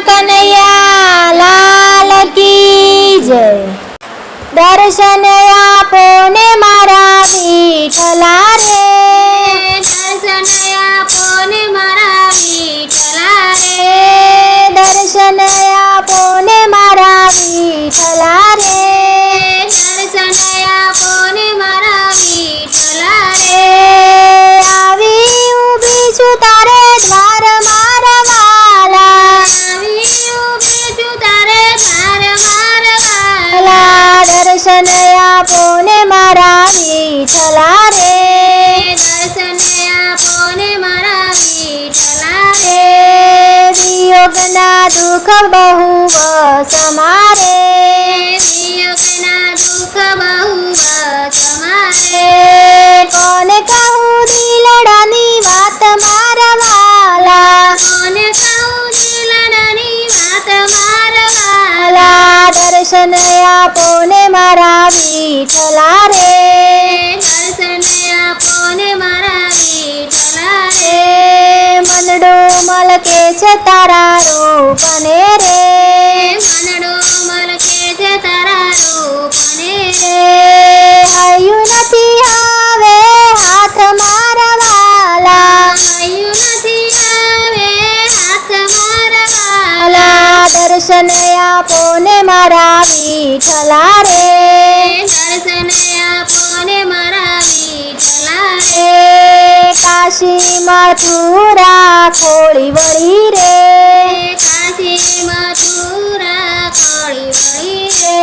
કનૈયા લાલ કી જય। દર્શન આપો ને મારા વિઠ્ઠલા રે, દર્શન આપો ને મારા વિઠ્ઠલા રે, દર્શન આપો ને મારા વિઠ્ઠલા રે, દર્શન આપો ને મારા વિઠ્ઠલા રે, આવી ઊભી છું તારે દ્વાર મારા વાલા, આવી ઊભી છું તારે દ્વાર મારા વાલા, દર્શન આપો ને મારા વિઠ્ઠલા રે, દર્શન આપો ને મારા વિઠ્ઠલા રે, વિયોગના દુઃખ બહુ સમારે, વિયોગના દુઃખ બહુ સમારે, કોને કહું દિલડાની વાત મારા વાલા, કોને કહું દિલડાની વાત મારા વાલા, દર્શન આપો ને મારા વિઠ્ઠલા રે, દર્શન આપો ને મારા વિઠ્ઠલા રે, મનડો મલકે છે તારા રૂપને રે, મનડો મલકે છે તારા રૂપને રે, આયુ નથી આવે હાથ મારા વાલા, આયુ નથી આવે હાથ મારા વાલા, દર્શન આપો ને મારા વિઠ્ઠલા રે, દર્શન આપો ને મારા વિઠ્ઠલા રે, કાશી મથુરા ખોળી વળી રે, કાશી મથુરા ખોળી વળી રે,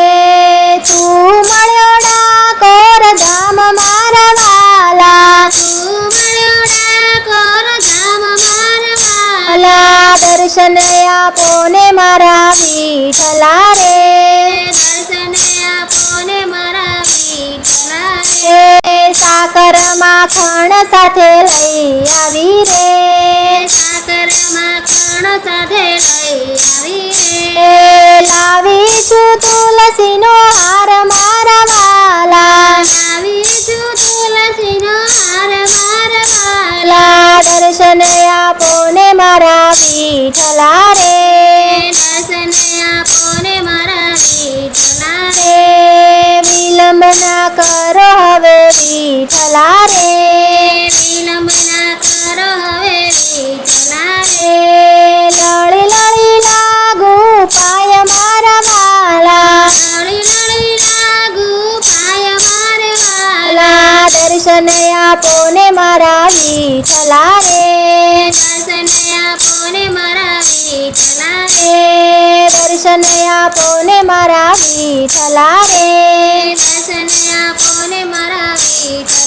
તું મળ્યો ડાકોર ધામ મારા વાલા, તું મળ્યો ડાકોર ધામ મારા વાલા, દર્શન આપો ને મારા વિઠ્ઠલા રે, દર્શન આપો ને મારા વિઠ્ઠલા રે, સાકર માખણ સાથે લઈ આવી રે, સાકર માખણ સાથે લઈ આવી રે, લાવી છું તુલસીનો હાર મારા વાલા, આવી છું તુલસીનો હાર મારા વાલા, દર્શન આપો ને મારા વિઠ્ઠલા રે, દર્શન આપો ને મારા વિઠ્ઠલા રે, વિલંબ ના કરો હવે વિઠ્ઠલા રે, વિલંબ ના કરો હવે વિઠ્ઠલા રે, લળી લળી લાગુ પાય મારા વાલા, લળી લળી લાગુ પાય મારે વાલા, દર્શન આપો ને મારા વિઠ્ઠલા રે, દર્શન આપો ને મારા વિઠ્ઠલા રે, દર્શન આપો ને મારા વિઠ્ઠલા રે, દર્શન આપો ને મારા વિઠ્ઠલા